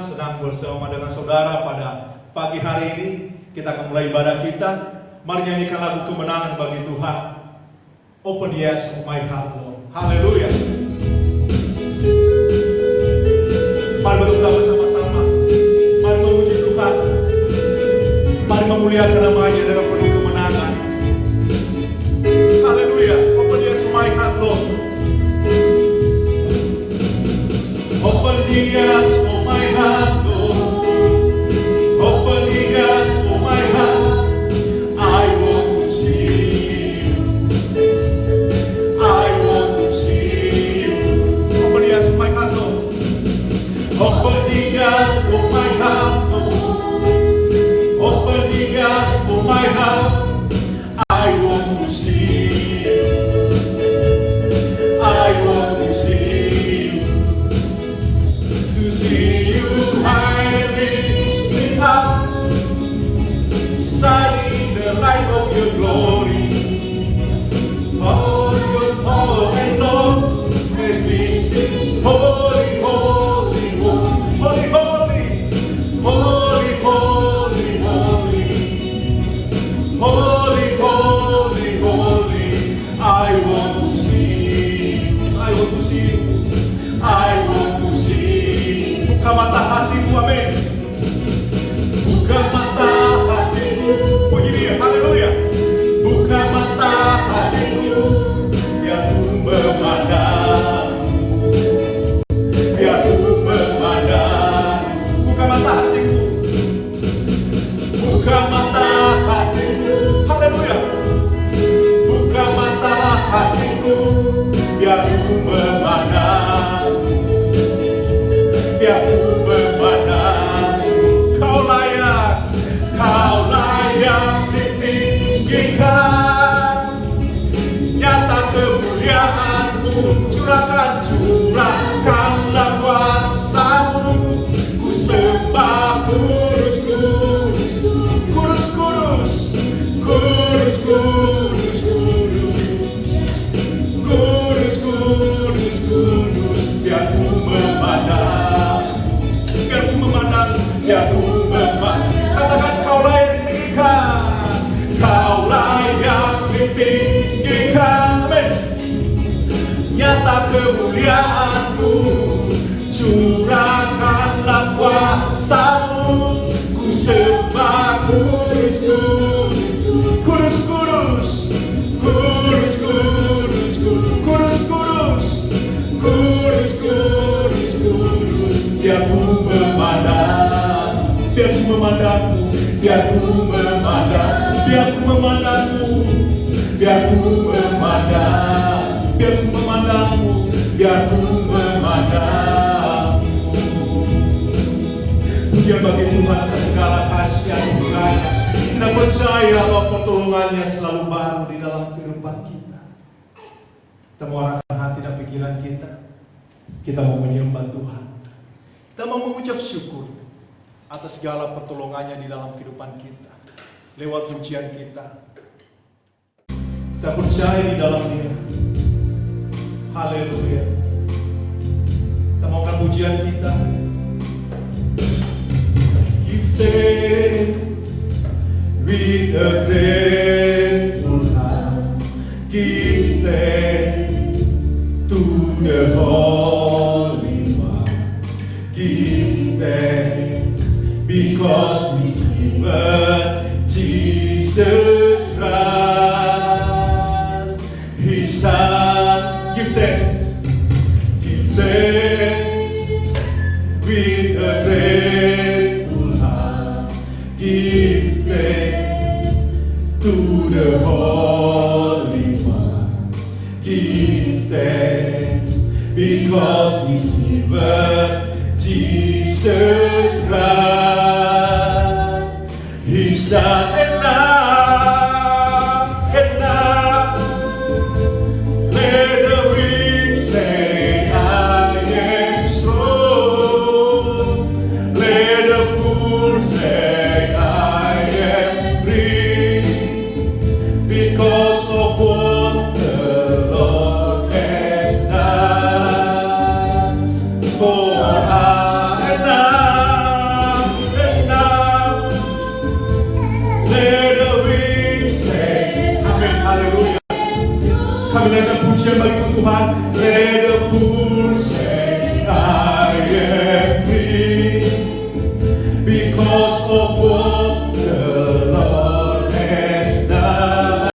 Senang bersama dengan saudara pada pagi hari ini. Kita akan mulai ibadah kita. Mari nyanyikan lagu kemenangan bagi Tuhan. Open yes of my heart, Lord. Haleluya. Mari berdoa bersama-sama. Mari memuji Tuhan. Mari memuliakan namanya dengan penuh kemenangan. Haleluya. Open yes of my heart, Lord. Open the eyes of my heart, Lord. Open the eyes of my heart. I want to see you. I want to see you. Open the eyes of my heart, Lord. Open the eyes of my heart, Lord. Open the eyes of my heart. I want to see you. I want to see you. To see you high and lifted up, shining the light of your glory. All your power and love, as we sing, holy, holy, holy, holy, holy, holy, holy, holy, holy, holy, holy. I want to see you. I want to see you. I want to see you. Buka mata hatimu, amin. Buka mata hatimu, puji dia, haleluya. Buka mata hatimu, biar ku memandangmu, biar ku memandangmu. Buka mata hatimu, buka mata hatimu, haleluya. Buka mata hatimu, biar ku memandangmu, biar ku memandangmu. Kau layak ditinggikan, nyata kemuliaan-Mu, curahkanlah kuasa-Mu. Ku sembah kudus, kudus, kudus, kudus, kudus, kudus, kudus, kudus, kudus. Biar ku memandang, biar ku memandang, biar ku memandang. Katakan kau layak ditinggikan, kau layak ditinggikan, amin. Nyata kemuliaan-Mu, curahkanlah kuasa-Mu. Ku sembah kudus, kudus, kudus, kudus, kudus, kudus, kudus, kudus, kudus, kudus. Biar ku memandang, biar ku memandangmu, biar ku memandang, biar ku memandangmu, biar ku memandang, biar ku memandangmu, biar ku memandangmu. Pujian bagi Tuhan atas segala kasih anugerahnya. Kita percaya bahwa pertolongannya selalu baru di dalam kehidupan kita. Kita mau arahkan hati dan pikiran kita. Kita mau menyembah Tuhan. Kita mau mengucap syukur atas segala pertolongannya di dalam kehidupan kita. Lewat pujian kita. Kita percaya di dalam Dia. Haleluya. Kita maukan pujian kita. Give thanks with a grateful heart. Give thanks to the Holy One. Give thanks because He's given Jesus Christ, His Son. Give thanks with a grateful heart. Give thanks to the Holy One. Give thanks because He's given Jesus Christ, His Son. And now, let the weak say, I am strong. Let the poor say, I am rich, because of what the Lord has done for I and I. Kami naikkan pujian bagi Tuhan. Let the poor say I am free because of what the Lord has done.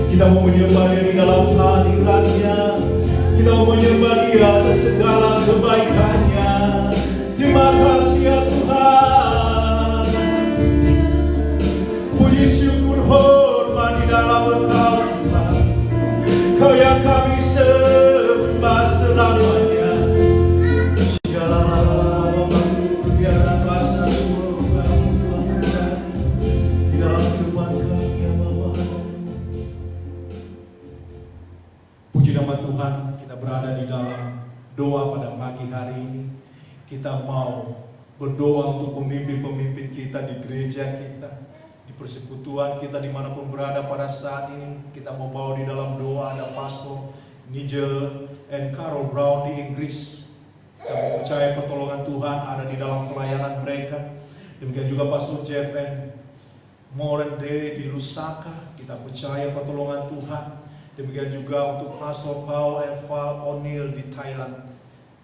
Kita mau menyembah Dia di dalam hadirat-Nya. Kita mau menyembah Dia atas segala kebaikan-Nya. Terima kasih ya Tuhan. Puji syukur hormat di dalam Engkau Tuhan. Kau yang kami sembah selamanya. Tuhan, kita berada di dalam doa pada pagi hari ini. Kita mau berdoa untuk pemimpin-pemimpin kita di gereja kita, di persekutuan kita dimanapun berada pada saat ini. Kita mau bawa di dalam doa. Ada Pastor Nigel and Carol Brown di Inggris. Kita percaya pertolongan Tuhan ada di dalam pelayanan mereka. Demikian juga Pastor Jeff and Moren di Lusaka. Kita percaya pertolongan Tuhan. Demikian juga untuk Pastor Paul and Val O'Neill di Thailand.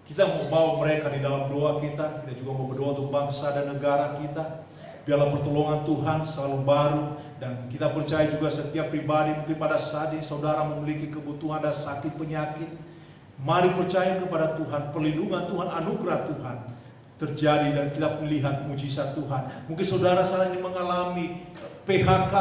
Kita mau bawa mereka di dalam doa kita. Kita juga mau berdoa untuk bangsa dan negara kita. Biarlah pertolongan Tuhan selalu baru. Dan kita percaya juga setiap pribadi mungkin pada saat ini saudara memiliki kebutuhan dan sakit penyakit. Mari percaya kepada Tuhan. Perlindungan Tuhan, anugerah Tuhan terjadi dan kita melihat mujizat Tuhan. Mungkin saudara saat ini mengalami PHK.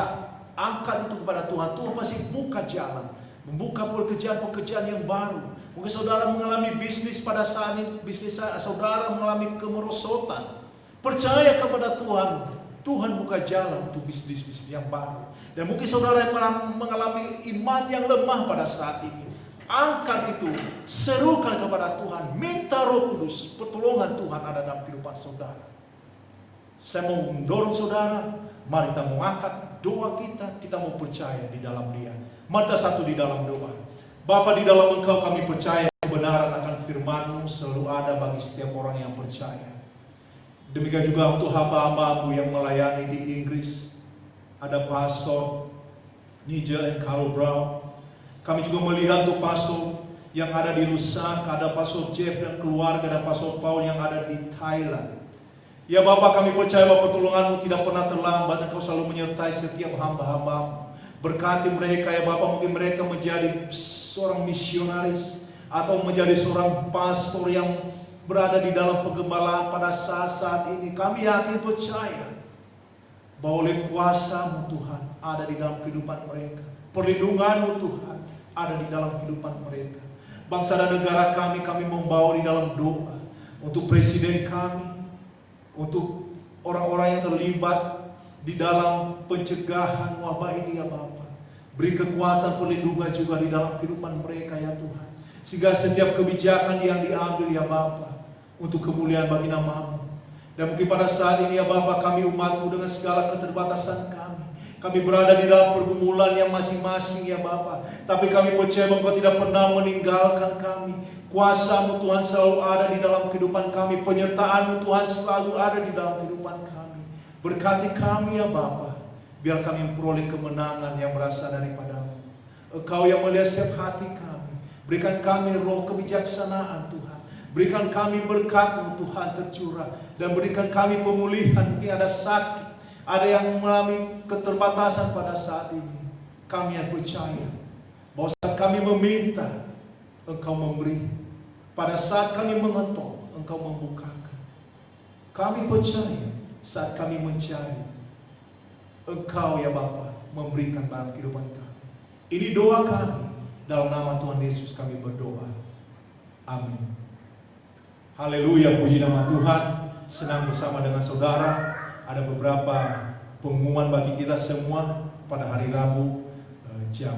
Angkat itu kepada Tuhan. Tuhan pasti buka jalan. Membuka pekerjaan-pekerjaan yang baru. Mungkin saudara mengalami bisnis pada saat ini, bisnis saudara mengalami kemerosotan. Percaya kepada Tuhan. Tuhan buka jalan untuk bisnis-bisnis yang baru. Dan mungkin saudara yang mengalami iman yang lemah pada saat ini. Angkat itu, serukan kepada Tuhan. Minta Roh Kudus, pertolongan Tuhan ada dalam kehidupan saudara. Saya mau mendorong saudara, mari kita mengangkat doa kita mau percaya di dalam Dia. Mari kita satu di dalam doa. Bapa, di dalam Engkau kami percaya kebenaran akan firman-Mu selalu ada bagi setiap orang yang percaya. Demikian juga untuk hamba-hamba-Mu yang melayani di Inggris. Ada Pastor Nigel and Carol Brown. Kami juga melihat untuk Pastor yang ada di Lusaka, ada Pastor Jeff dan keluarga, dan Pastor Paul yang ada di Thailand. Ya Bapak, kami percaya bahwa pertolongan-Mu tidak pernah terlambat. Engkau selalu menyertai setiap hamba-hamba-Mu. Berkati mereka ya Bapak, mungkin mereka menjadi seorang misionaris atau menjadi seorang pastor yang berada di dalam penggembalaan pada saat-saat ini. Kami yakin percaya bahwa oleh kuasa-Mu Tuhan ada di dalam kehidupan mereka. Perlindungan-Mu Tuhan ada di dalam kehidupan mereka. Bangsa dan negara kami membawa di dalam doa. Untuk presiden kami, untuk orang-orang yang terlibat di dalam pencegahan wabah ini ya Bapa. Beri kekuatan perlindungan juga di dalam kehidupan mereka ya Tuhan. Sehingga setiap kebijakan yang diambil ya Bapa, untuk kemuliaan bagi nama-Mu. Dan mungkin pada saat ini ya Bapa, kami umat-Mu dengan segala keterbatasan kami berada di dalam pergumulan yang masing-masing ya Bapa. Tapi kami percaya bahwa Engkau tidak pernah meninggalkan kami. Kuasa-Mu Tuhan selalu ada di dalam kehidupan kami. Penyertaan-Mu Tuhan selalu ada di dalam kehidupan kami. Berkati kami ya Bapa. Biar kami memperoleh kemenangan yang berasal daripada-Mu. Engkau yang melihat setiap hati kami. Berikan kami roh kebijaksanaan Tuhan. Berikan kami berkat-Mu Tuhan tercurah. Dan berikan kami pemulihan. Mungkin ada sakit, ada yang mengalami keterbatasan pada saat ini. Kami yang percaya bahwa saat kami meminta, Engkau memberi. Pada saat kami mengetok, Engkau membukakan. Kami percaya saat kami mencari, Engkau ya Bapa memberikan dalam kehidupan kami. Ini doa kami. Dalam nama Tuhan Yesus kami berdoa. Amin. Haleluya, puji nama Tuhan. Senang bersama dengan saudara. Ada beberapa pengumuman bagi kita semua pada hari Rabu jam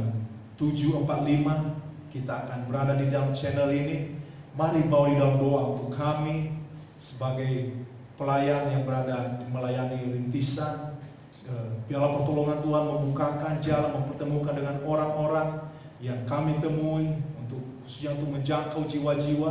7.45 kita akan berada di dalam channel ini. Mari bawa di dalam doa untuk kami sebagai pelayan yang berada melayani rintisan. Biarlah pertolongan Tuhan membukakan jalan, mempertemukan dengan orang-orang yang kami temui khususnya untuk menjangkau jiwa-jiwa.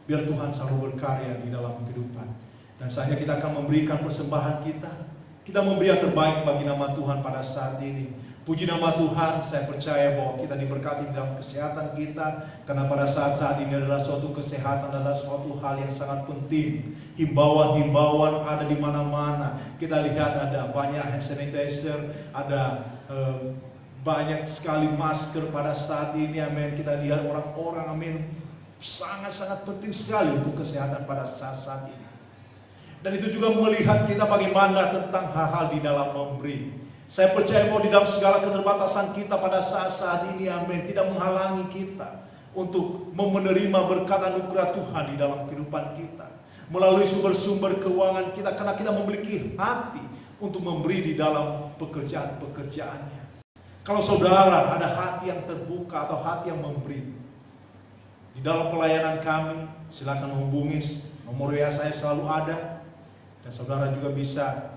Biar Tuhan selalu berkarya di dalam kehidupan. Dan saatnya kita akan memberikan persembahan kita. Kita memberi yang terbaik bagi nama Tuhan pada saat ini. Puji nama Tuhan, saya percaya bahwa kita diberkati dalam kesehatan kita. Karena pada saat-saat ini adalah suatu kesehatan, adalah suatu hal yang sangat penting. Himbauan-himbauan ada di mana-mana. Kita lihat ada banyak hand sanitizer, ada banyak sekali masker pada saat ini. Amin. Kita lihat orang-orang, amin, sangat-sangat penting sekali untuk kesehatan pada saat-saat ini. Dan itu juga melihat kita bagaimana tentang hal-hal di dalam memberi. Saya percaya bahwa di dalam segala keterbatasan kita pada saat-saat ini, amin, tidak menghalangi kita untuk menerima berkat anugerah Tuhan di dalam kehidupan kita. Melalui sumber-sumber keuangan kita, karena kita memiliki hati untuk memberi di dalam pekerjaan-pekerjaannya. Kalau saudara ada hati yang terbuka atau hati yang memberi di dalam pelayanan kami, silakan menghubungi, nomor WA saya selalu ada. Dan saudara juga bisa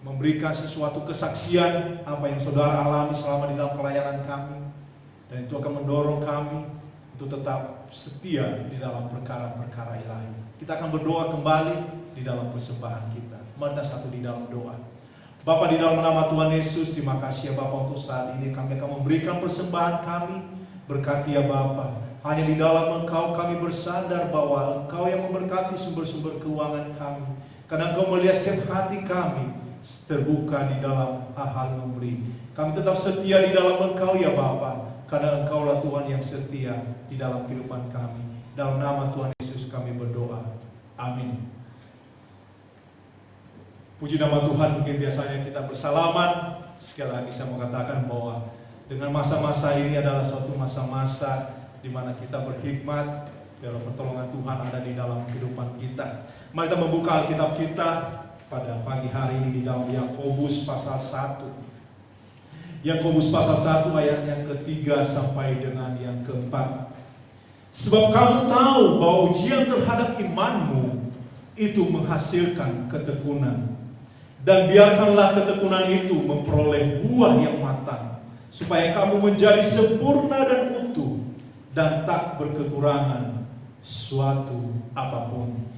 memberikan sesuatu kesaksian apa yang saudara alami selama di dalam pelayanan kami. Dan itu akan mendorong kami untuk tetap setia di dalam perkara-perkara ilahi. Kita akan berdoa kembali di dalam persembahan kita. Mari kita satu di dalam doa. Bapa, di dalam nama Tuhan Yesus, terima kasih ya Bapa untuk saat ini kami akan memberikan persembahan kami. Berkati ya Bapa. Hanya di dalam Engkau kami bersandar bahwa Engkau yang memberkati sumber-sumber keuangan kami. Karena Engkau melihat setiap hati kami terbuka di dalam hal-hal memberi. Kami tetap setia di dalam Engkau ya Bapa. Karena Engkaulah Tuhan yang setia di dalam kehidupan kami. Dalam nama Tuhan Yesus kami berdoa. Amin. Puji nama Tuhan, mungkin biasanya kita bersalaman. Sekali lagi saya mau katakan bahwa dengan masa-masa ini adalah suatu masa-masa di mana kita berhikmat. Biar pertolongan Tuhan ada di dalam kehidupan kita. Mari kita membuka Alkitab kita pada pagi hari ini di dalam Yakobus pasal 1. Yakobus pasal 1 ayat yang ketiga sampai dengan yang keempat. Sebab kamu tahu bahwa ujian terhadap imanmu itu menghasilkan ketekunan. Dan biarkanlah ketekunan itu memperoleh buah yang matang, supaya kamu menjadi sempurna dan utuh, dan tak berkekurangan suatu apapun.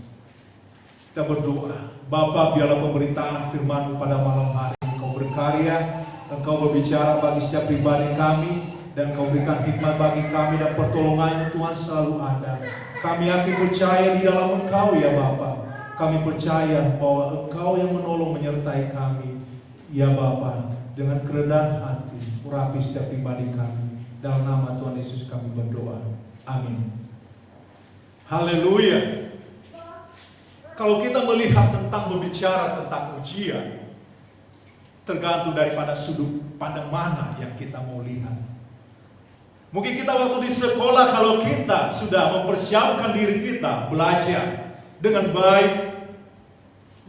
Kita berdoa. Bapa, biarlah pemberitaan firman-Mu pada malam hari Engkau berkarya, Engkau berbicara bagi setiap pribadi kami, dan Engkau berikan hikmat bagi kami, dan pertolongan Tuhan selalu ada. Kami yakin percaya di dalam Engkau ya Bapa. Kami percaya bahwa Engkau yang menolong menyertai kami ya Bapa. Dengan kerendahan hati urapi setiap pribadi kami. Dalam nama Tuhan Yesus kami berdoa. Amin. Haleluya. Kalau kita melihat tentang berbicara tentang ujian, tergantung daripada sudut pandang mana yang kita mau lihat. Mungkin kita waktu di sekolah, kalau kita sudah mempersiapkan diri kita belajar dengan baik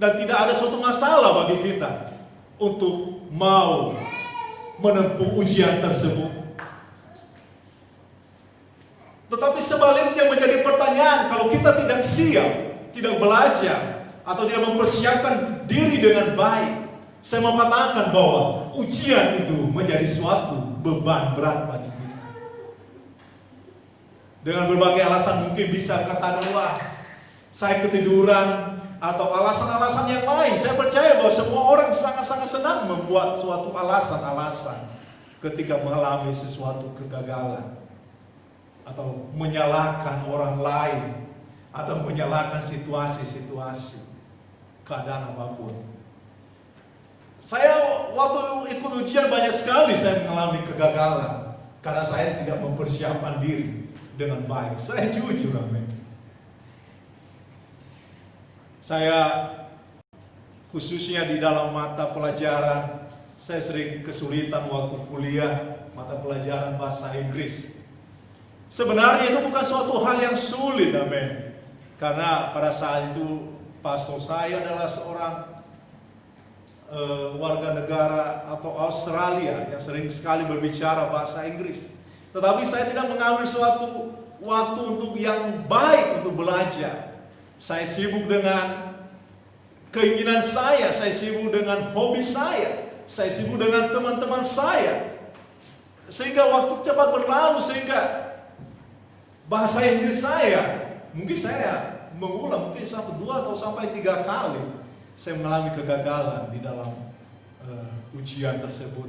dan tidak ada suatu masalah bagi kita untuk mau menempuh ujian tersebut. Tetapi sebaliknya menjadi pertanyaan, kalau kita tidak siap, tidak belajar, atau tidak mempersiapkan diri dengan baik, saya mau katakan bahwa ujian itu menjadi suatu beban berat bagi kita. Dengan berbagai alasan mungkin bisa katakan, wah, saya ketiduran, atau alasan-alasan yang lain. Saya percaya bahwa semua orang sangat-sangat senang membuat suatu alasan-alasan ketika mengalami sesuatu kegagalan, atau menyalahkan orang lain, atau menyalahkan situasi-situasi, keadaan apapun. Saya waktu ikut ujian banyak sekali saya mengalami kegagalan karena saya tidak mempersiapkan diri dengan baik. Saya jujur, amin. Saya khususnya di dalam mata pelajaran, saya sering kesulitan waktu kuliah mata pelajaran bahasa Inggris. Sebenarnya itu bukan suatu hal yang sulit, amin. Karena pada saat itu pastor saya adalah seorang warga negara atau Australia yang sering sekali berbicara bahasa Inggris. Tetapi saya tidak mengambil suatu waktu untuk yang baik untuk belajar. Saya sibuk dengan keinginan saya sibuk dengan hobi saya sibuk dengan teman-teman saya. Sehingga waktu cepat berlalu, sehingga bahasa Inggris saya, mungkin saya mengulang mungkin sampai 2 atau sampai 3 kali saya mengalami kegagalan di dalam ujian tersebut.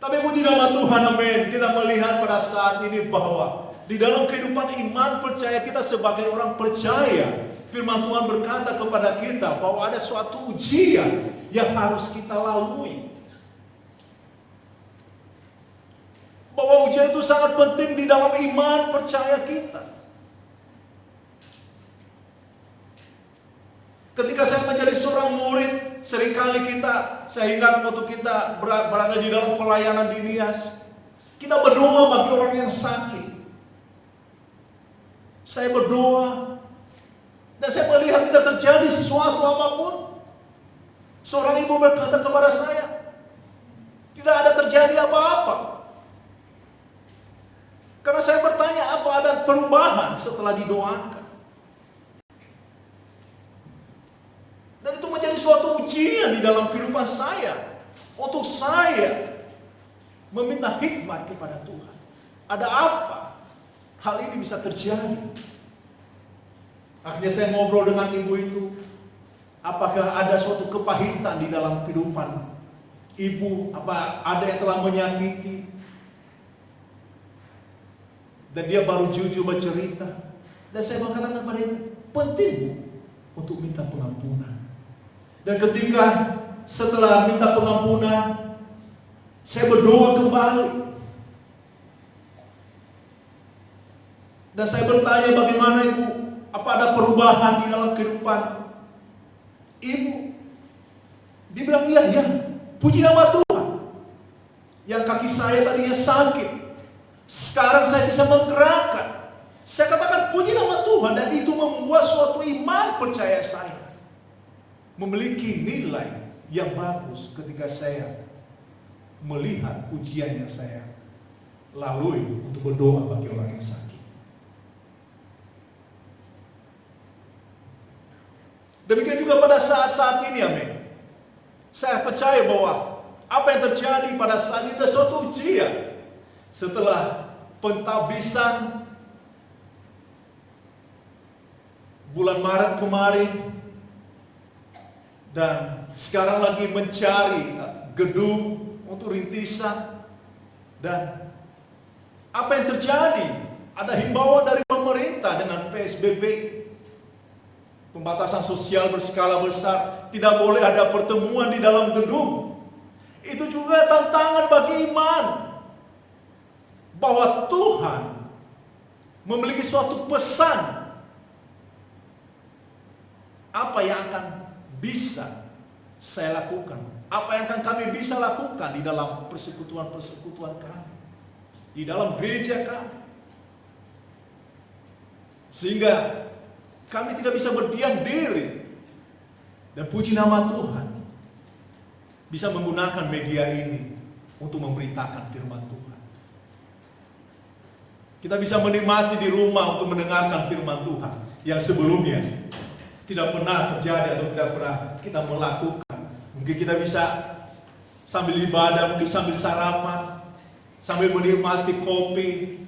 Tapi puji nama Tuhan, amin. Kita melihat pada saat ini bahwa di dalam kehidupan iman percaya kita sebagai orang percaya, firman Tuhan berkata kepada kita bahwa ada suatu ujian yang harus kita lalui. Bahwa ujian itu sangat penting di dalam iman percaya kita. Ketika saya menjadi seorang murid, seringkali saya ingat waktu kita berada di dalam pelayanan di Nias, kita berdoa bagi orang yang sakit. Saya berdoa, dan saya melihat tidak terjadi sesuatu apapun. Seorang ibu berkata kepada saya, tidak ada terjadi apa-apa. Karena saya bertanya, apa ada perubahan setelah didoakan? Dan itu menjadi suatu ujian di dalam kehidupan saya, untuk saya meminta hikmat kepada Tuhan. Ada apa hal ini bisa terjadi? Akhirnya saya ngobrol dengan ibu itu. Apakah ada suatu kepahitan di dalam kehidupan ibu? Apa ada yang telah menyakiti? Dan dia baru jujur bercerita. Dan saya mengatakan kepada ibu, penting untuk minta pengampunan. Dan ketika setelah minta pengampunan, saya berdoa kembali. Dan saya bertanya, bagaimana ibu? Apa ada perubahan di dalam kehidupan ibu? Dia bilang, iya. Puji nama Tuhan. Yang kaki saya tadinya sakit, sekarang saya bisa menggerakkan. Saya katakan puji nama Tuhan. Dan itu membuat suatu iman percaya saya memiliki nilai yang bagus ketika saya melihat ujian yang saya lalui untuk berdoa bagi orang yang sakit. Demikian juga pada saat-saat ini, amin. Saya percaya bahwa apa yang terjadi pada saat ini adalah suatu ujian. Setelah pentabisan bulan Maret kemarin, dan sekarang lagi mencari gedung untuk rintisan. Dan apa yang terjadi? Ada himbauan dari pemerintah dengan PSBB, pembatasan sosial berskala besar, tidak boleh ada pertemuan di dalam gedung. Itu juga tantangan bagi iman, bahwa Tuhan memiliki suatu pesan apa yang akan bisa saya lakukan, apa yang akan kami bisa lakukan di dalam persekutuan-persekutuan kami. di dalam gereja kami. Sehingga kami tidak bisa berdiam diri. Dan puji nama Tuhan, bisa menggunakan media ini untuk memberitakan firman Tuhan. Kita bisa menikmati di rumah untuk mendengarkan firman Tuhan yang sebelumnya tidak pernah terjadi atau tidak pernah kita melakukan. Mungkin kita bisa sambil ibadah, mungkin sambil sarapan, sambil menikmati kopi,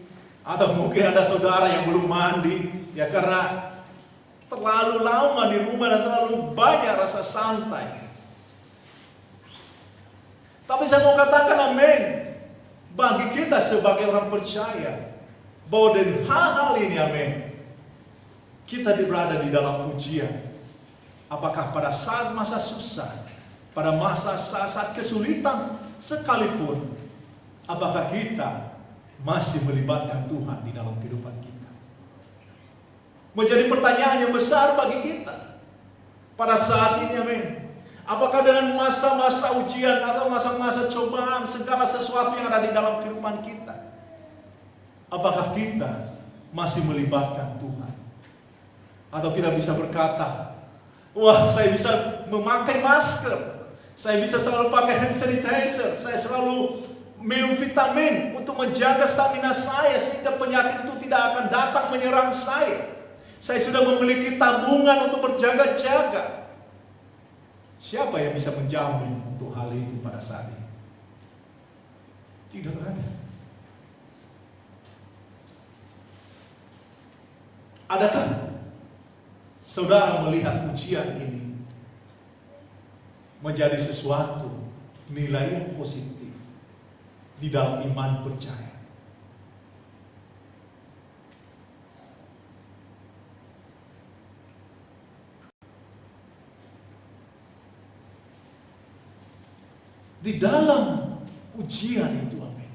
atau mungkin ada saudara yang belum mandi, ya karena terlalu lama di rumah dan terlalu banyak rasa santai. Tapi saya mau katakan amin, bagi kita sebagai orang percaya, bahwa dari hal-hal ini amin, kita berada di dalam ujian. Apakah pada saat masa susah, pada masa saat kesulitan sekalipun, apakah kita masih melibatkan Tuhan di dalam kehidupan kita? Menjadi pertanyaan yang besar bagi kita pada saat ini, amin. Apakah dengan masa-masa ujian atau masa-masa cobaan, segala sesuatu yang ada di dalam kehidupan kita, apakah kita masih melibatkan Tuhan? Atau kita bisa berkata, wah, saya bisa memakai masker, saya bisa selalu pakai hand sanitizer, saya selalu minum vitamin untuk menjaga stamina saya sehingga penyakit itu tidak akan datang menyerang saya. Saya sudah memiliki tabungan untuk berjaga-jaga. Siapa yang bisa menjamin untuk hal itu pada saat ini? Tidak ada. Adakah saudara melihat ujian ini menjadi sesuatu nilai yang positif di dalam iman percaya? Di dalam ujian itu, amin,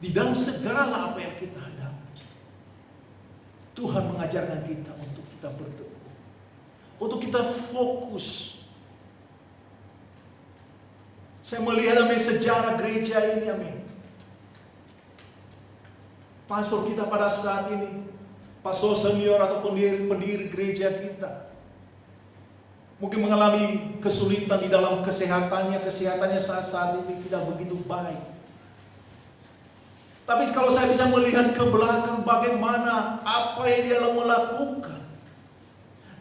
di dalam segala apa yang kita hadapi, Tuhan mengajarkan kita untuk kita berteguh, untuk kita fokus. Saya melihat, amin, sejarah gereja ini, amin. Pastor kita pada saat ini, pastor senior atau pendiri gereja kita, mungkin mengalami kesulitan di dalam kesehatannya saat ini tidak begitu baik. Tapi kalau saya bisa melihat ke belakang bagaimana apa yang dia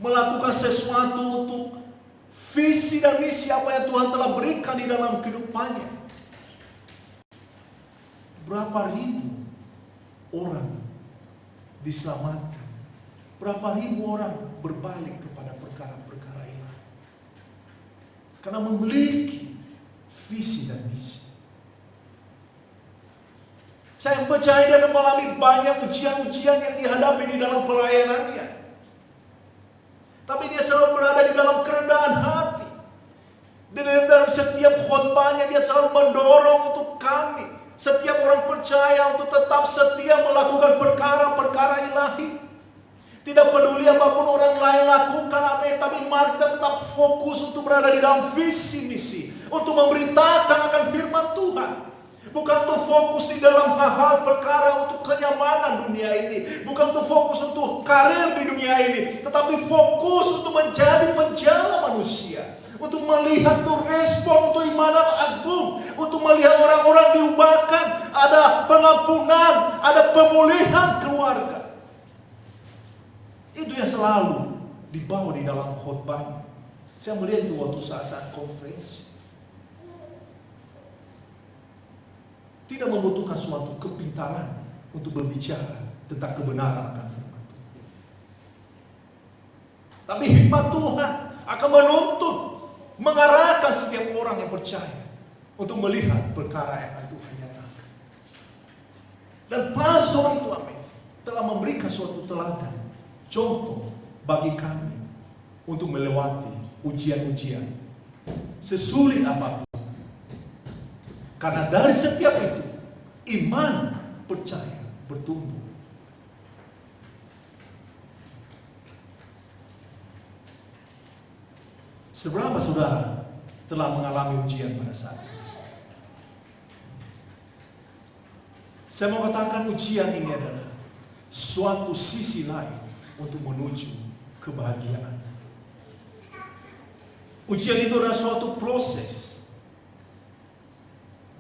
melakukan sesuatu untuk visi dan misi apa yang Tuhan telah berikan di dalam kehidupannya. Berapa ribu orang diselamatkan, berapa ribu orang berbalik kepada perkara-perkara ilahi karena memiliki visi dan misi. Saya percaya dia akan mengalami banyak ujian-ujian yang dihadapi di dalam pelayanannya. Tapi dia selalu berada di dalam kerendahan hati. Dan dalam setiap khotbahnya dia selalu mendorong untuk kami, setiap orang percaya, untuk tetap setia melakukan perkara-perkara ilahi. Tidak peduli apapun orang lain lakukan, amin, tapi mari kita tetap fokus untuk berada di dalam visi misi, untuk memberitakan akan firman Tuhan. Bukan untuk fokus di dalam hal-hal perkara untuk kenyamanan dunia ini, bukan untuk fokus untuk karir di dunia ini, tetapi fokus untuk menjadi penjala manusia, untuk melihat tuh respon untuk iman agung, untuk melihat orang-orang diubahkan, ada pengampunan, ada pemulihan keluarga. Itu yang selalu dibawa di dalam khotbahnya. Saya melihat itu waktu saat konferensi. Tidak membutuhkan suatu kepintaran untuk berbicara tentang kebenaran akan firman Tuhan. Tapi hikmat Tuhan akan menuntut, mengarahkan setiap orang yang percaya untuk melihat perkara yang akan Tuhan nyatakan. Dan pastor itu, amin, telah memberikan suatu teladan, contoh bagi kami untuk melewati ujian-ujian sesulit apapun. Karena dari setiap itu iman percaya bertumbuh. Seberapa saudara telah mengalami ujian pada saat ini? Saya mau katakan ujian ini adalah suatu sisi lain untuk menuju kebahagiaan. Ujian itu adalah suatu proses.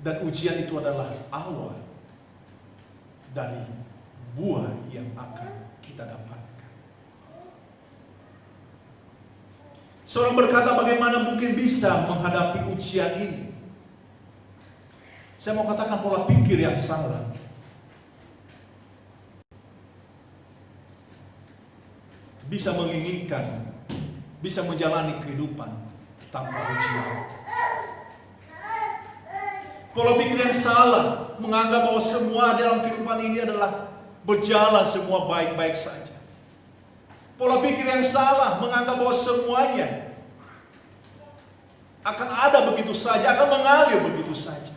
Dan ujian itu adalah awal dari buah yang akan kita dapatkan. Seorang berkata, bagaimana mungkin bisa menghadapi ujian ini? Saya mau katakan pola pikir yang salah. Bisa menginginkan, bisa menjalani kehidupan tanpa ujian. Pola pikir yang salah menganggap bahwa semua dalam kehidupan ini adalah berjalan semua baik-baik saja. Pola pikir yang salah menganggap bahwa semuanya akan ada begitu saja, akan mengalir begitu saja.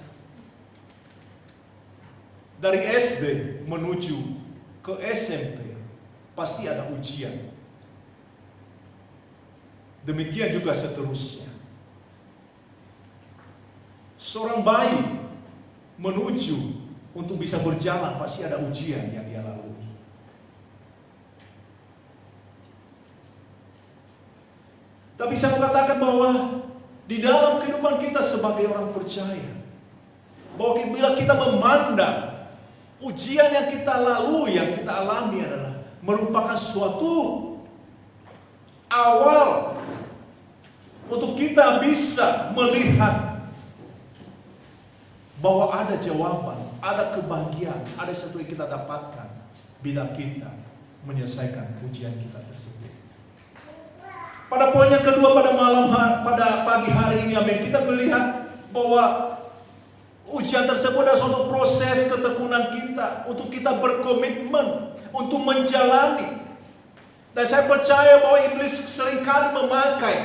Dari SD menuju ke SMP pasti ada ujian. Demikian juga seterusnya. Seorang bayi menuju untuk bisa berjalan pasti ada ujian yang dia lalui. Tapi saya mengatakan bahwa di dalam kehidupan kita sebagai orang percaya, bahwa bila kita memandang ujian yang kita lalui, yang kita alami adalah merupakan suatu awal untuk kita bisa melihat bahwa ada jawaban, ada kebahagiaan, ada sesuatu yang kita dapatkan bila kita menyelesaikan ujian kita tersebut. Pada poin yang kedua pada pagi hari ini, amin, kita melihat bahwa ujian tersebut adalah suatu proses ketekunan kita untuk kita berkomitmen untuk menjalani. Dan saya percaya bahwa iblis seringkali memakai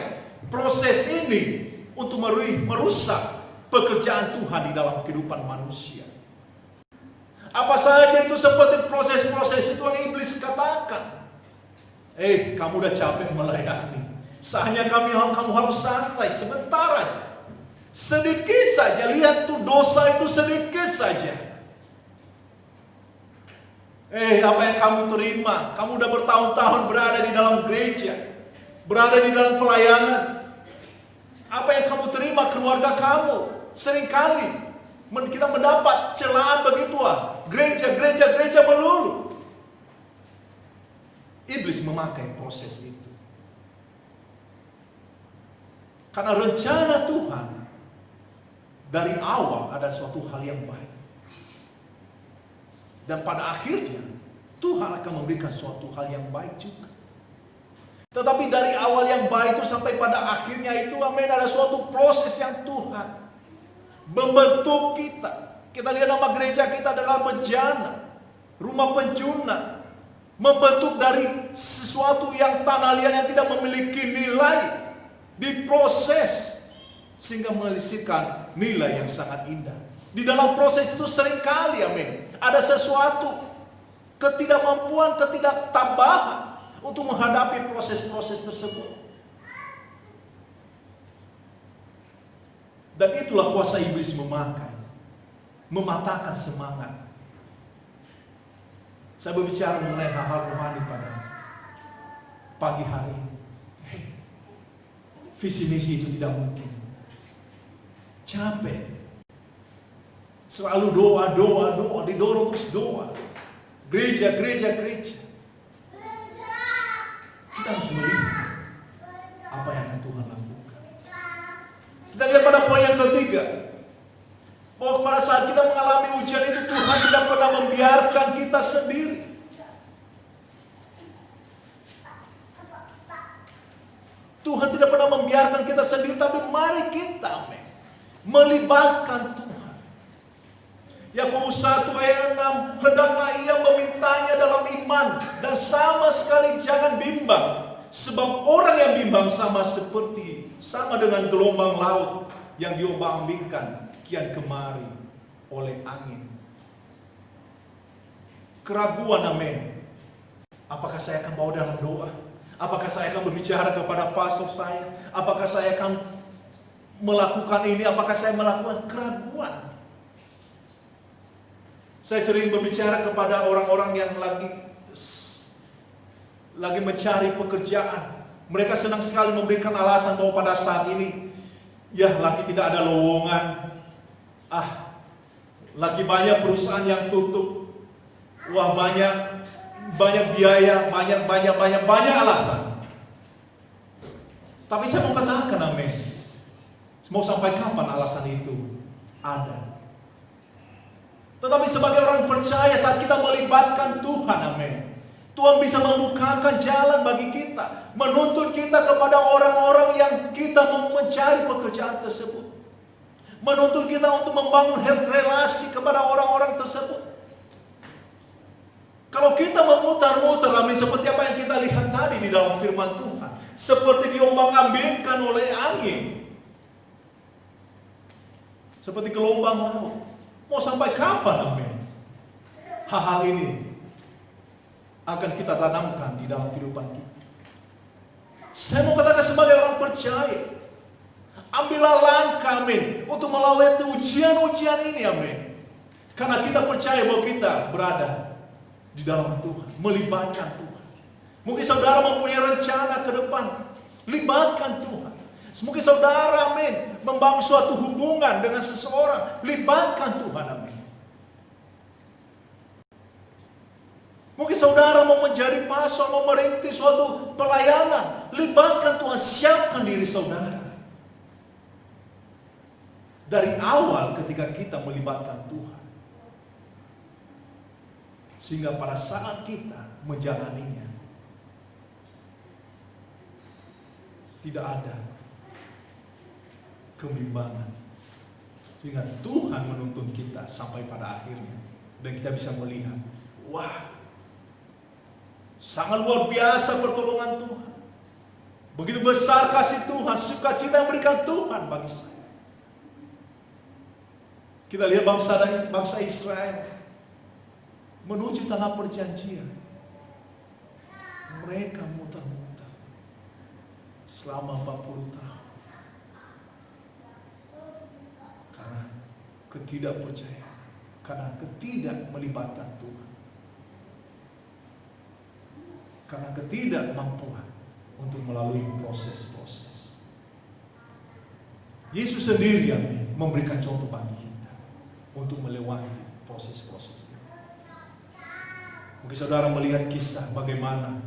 proses ini untuk merusak pekerjaan Tuhan di dalam kehidupan manusia. Apa saja itu seperti proses-proses itu yang iblis katakan. Kamu udah capek melayani. Saatnya kamu harus santai sebentar aja. Sedikit saja, lihat tuh dosa itu sedikit saja. Apa yang kamu terima? Kamu udah bertahun-tahun berada di dalam gereja, berada di dalam pelayanan. Apa yang kamu terima keluarga kamu? Seringkali kita mendapat celaan begitu, gereja melulu. Iblis memakai proses itu. Karena rencana Tuhan dari awal ada suatu hal yang baik. Dan pada akhirnya Tuhan akan memberikan suatu hal yang baik juga. Tetapi dari awal yang baik itu sampai pada akhirnya itu, amin, ada suatu proses yang Tuhan membentuk kita. Kita lihat nama gereja kita adalah bejana, rumah penjuna. Membentuk dari sesuatu yang tanah liat yang tidak memiliki nilai, diproses sehingga menghasilkan nilai yang sangat indah. Di dalam proses itu seringkali, amin, ada sesuatu ketidakmampuan, ketidaktambahan untuk menghadapi proses-proses tersebut. Dan itulah kuasa iblis mematahkan semangat. Saya berbicara mengenai hal-hal rohani pada pagi hari ini. Visi misi itu tidak mungkin. Capek. Selalu doa, didorong terus doa. Gereja. Kita harus melihat apa yang akan Tuhan lakukan. Kita lihat pada poin yang ketiga, bahwa pada saat kita mengalami ujian itu, Tuhan tidak pernah membiarkan kita sendiri. Tuhan tidak pernah membiarkan kita sendiri, tapi mari kita melibatkan Tuhan. Yakobus 1 ayat 6, hendaklah ia memintanya dalam iman dan sama sekali jangan bimbang, sebab orang yang bimbang sama dengan gelombang laut yang diombang-ambingkan kian kemari oleh angin. Keraguan, amin. Apakah saya akan bawa dalam doa? Apakah saya akan berbicara kepada pastor saya? Apakah saya akan melakukan ini? Apakah saya melakukan keraguan? Saya sering berbicara kepada orang-orang yang lagi mencari pekerjaan. Mereka senang sekali memberikan alasan bahwa pada saat ini, ya lagi tidak ada lowongan. Lagi banyak perusahaan yang tutup. Wah, banyak biaya, banyak alasan. Tapi saya mau katakan, amin. Mau sampai kapan alasan itu ada? Tetapi sebagai orang percaya, saat kita melibatkan Tuhan, amin, Tuhan bisa membukakan jalan bagi kita, menuntut kita kepada orang-orang yang kita mencari pekerjaan tersebut, menuntut kita untuk membangun relasi kepada orang-orang tersebut. Kalau kita memutar-mutar, amin, seperti apa yang kita lihat tadi di dalam firman Tuhan, seperti diombang-ambingkan oleh angin, seperti gelombang laut. Mau sampai kapan, amin? Hal-hal ini akan kita tanamkan di dalam kehidupan kita. Saya mau katakan sebagai orang percaya, ambillah langkah, amin, untuk melewati ujian-ujian ini, amin. Karena kita percaya bahwa kita berada di dalam Tuhan, melibatkan Tuhan. Mungkin saudara mempunyai rencana ke depan, libatkan Tuhan. Mungkin saudara, amin, membangun suatu hubungan dengan seseorang, libatkan Tuhan, amin. Mungkin saudara mau menjadi pastor, mau merintis suatu pelayanan, libatkan Tuhan, siapkan diri saudara. Dari awal ketika kita melibatkan Tuhan, sehingga pada saat kita menjalaninya, tidak ada kebimbangan, sehingga Tuhan menuntun kita sampai pada akhirnya, dan kita bisa melihat, wah, sangat luar biasa pertolongan Tuhan, begitu besar kasih Tuhan, sukacita yang berikan Tuhan bagi saya. Kita lihat bangsa Israel menuju tanah perjanjian, mereka muter-muter selama 40 tahun. Ketidakpercayaan, karena ketidakmelibatkan Tuhan, karena ketidakmampuan untuk melalui proses-proses. Yesus sendiri yang memberikan contoh bagi kita untuk melewati proses-proses. Mungkin saudara melihat kisah bagaimana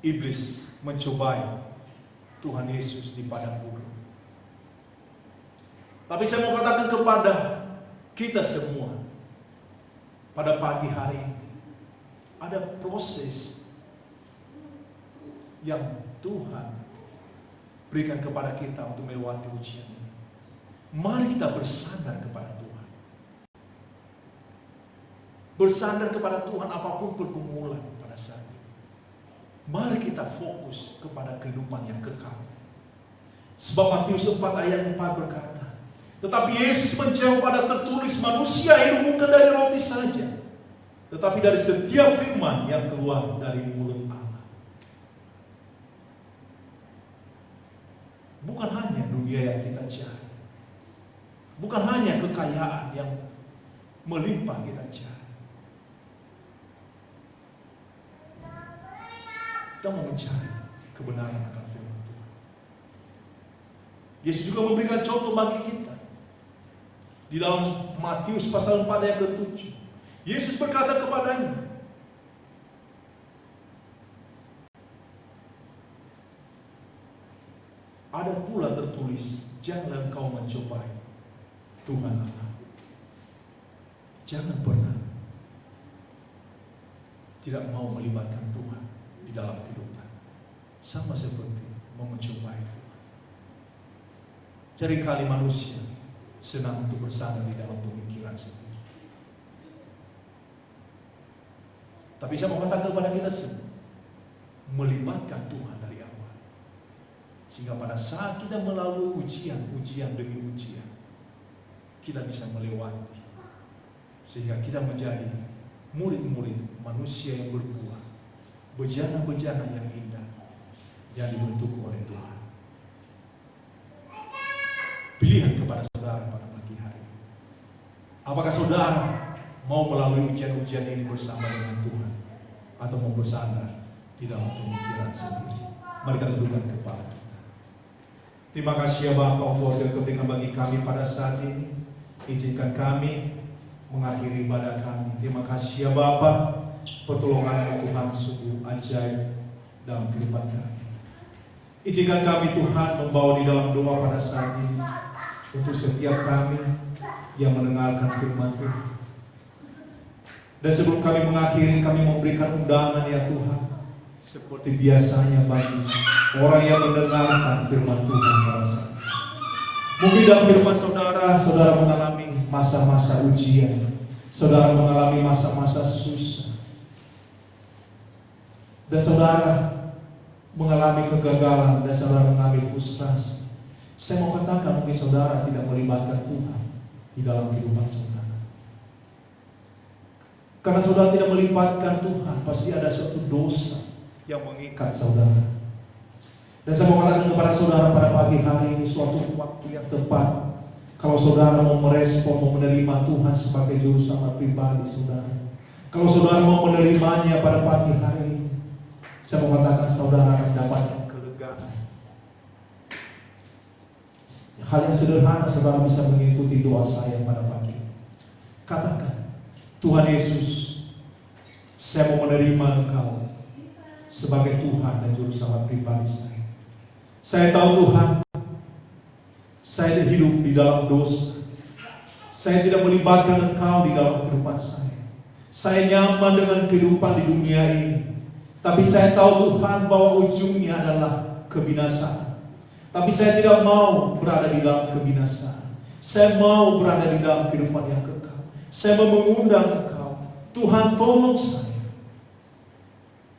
iblis mencobai Tuhan Yesus di padang gurun. Tapi saya mau katakan kepada kita semua, pada pagi hari ini, ada proses yang Tuhan berikan kepada kita untuk melewati ujian ini. Mari kita bersandar kepada Tuhan. Bersandar kepada Tuhan apapun pergumulan pada saat ini. Mari kita fokus kepada kehidupan yang kekal. Sebab Matius 4 ayat 4 berkata, tetapi Yesus menjawab, pada tertulis, manusia hidup bukan dari roti saja, tetapi dari setiap firman yang keluar dari mulut Allah. Bukan hanya dunia yang kita cari, bukan hanya kekayaan yang melimpah kita cari. Kita mau mencari kebenaran akan firman Tuhan. Yesus juga memberikan contoh bagi kita. Di dalam Matius pasal 4 ayat ke-7, Yesus berkata kepadanya, ada pula tertulis, janganlah engkau mencobai Tuhan Allah. Jangan pernah tidak mau melibatkan Tuhan di dalam kehidupan. Sama seperti mau mencobai Tuhan. Seringkali manusia senang untuk bersandar di dalam pemikiran sendiri. Tapi saya mau katakan kepada kita semua, melibatkan Tuhan dari awal, sehingga pada saat kita melalui ujian demi ujian, kita bisa melewati, sehingga kita menjadi murid-murid manusia yang berbuah, bejana-bejana yang indah yang dibentuk oleh Tuhan. Pilihan kepada saudara pada pagi hari, apakah saudara mau melalui ujian-ujian ini bersama dengan Tuhan, atau mau bersandar di dalam pemikiran sendiri. Mari kita tundukkan kepala kita. Terima kasih ya Bapa untuk order keberikan bagi kami pada saat ini. Izinkan kami mengakhiri ibadah kami. Terima kasih ya Bapa, pertolongan Tuhan sungguh ajaib dalam kehidupan kami. Izinkan kami Tuhan membawa di dalam doa pada saat ini untuk setiap kami yang mendengarkan firman Tuhan. Dan sebelum kami mengakhiri, kami memberikan undangan ya Tuhan, seperti biasanya bagi orang yang mendengarkan firman Tuhan pada saat ini. Mungkin dalam kehidupan saudara, saudara mengalami masa-masa ujian, saudara mengalami masa-masa susah, dan saudara mengalami kegagalan, dan saudara mengalami frustrasi. Saya mau katakan, mungkin saudara tidak melibatkan Tuhan di dalam kehidupan saudara. Karena saudara tidak melibatkan Tuhan, pasti ada suatu dosa yang mengikat saudara. Dan saya mau katakan kepada saudara pada pagi hari ini, suatu waktu yang tepat, kalau saudara mau merespon, mau menerima Tuhan sebagai juru selamat pribadi saudara. Kalau saudara mau menerimanya pada pagi hari ini, saya mau katakan saudara akan mendapatkan kelegaan. Hal yang sederhana, saudara bisa mengikuti doa saya pada pagi ini. Katakan, Tuhan Yesus, saya mau menerima Engkau sebagai Tuhan dan juru selamat pribadi saya. Saya tahu Tuhan, saya hidup di dalam dosa. Saya tidak melibatkan Engkau di dalam kehidupan saya. Saya nyaman dengan kehidupan di dunia ini. Tapi saya tahu Tuhan bahwa ujungnya adalah kebinasaan. Tapi saya tidak mau berada di dalam kebinasaan. Saya mau berada di dalam kehidupan yang kekal. Saya mau mengundang Engkau, Tuhan tolong saya.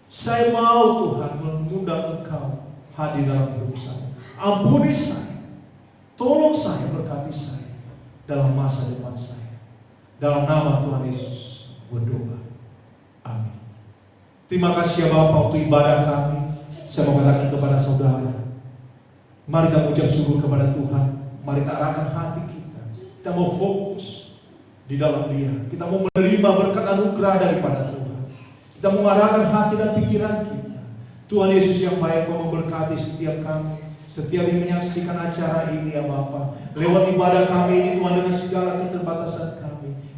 Saya mau Tuhan mengundang Engkau hadir dalam hidup saya. Ampuni saya, tolong saya, berkati saya dalam masa depan saya. Dalam nama Tuhan Yesus berdoa. Amin. Terima kasih ya Bapak untuk ibadah kami. Saya mau katakan kepada saudara, mari kita ucap syukur kepada Tuhan. Mari kita arahkan hati kita. Kita mau fokus di dalam Dia. Kita mau menerima berkat anugerah daripada Tuhan. Kita mau mengarahkan hati dan pikiran kita. Tuhan Yesus yang baik mau memberkati setiap kami, setiap yang menyaksikan acara ini ya Bapa. Lewat ibadah kami ini Tuhan, dengan segala keterbatasan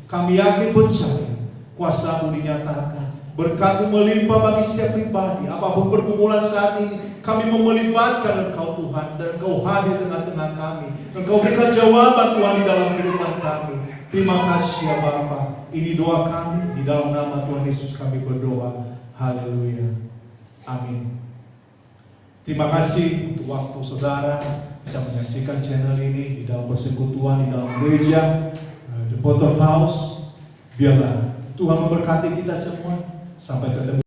kami yakin percaya kuasa-Mu dinyatakan, berkat-Mu melimpah bagi setiap pribadi. Apapun pergumulan saat ini, kami mau melibatkan Engkau Tuhan, dan Engkau hadir tengah-tengah kami. Engkau berikan jawaban Tuhan di dalam kehidupan kami. Terima kasih ya Bapa. Ini doa kami, di dalam nama Tuhan Yesus kami berdoa. Haleluya. Amin. Terima kasih untuk waktu saudara bisa menyaksikan channel ini di dalam persekutuan, di dalam gereja The Potter House. Biarlah Tuhan memberkati kita semua. Sampai ketemu.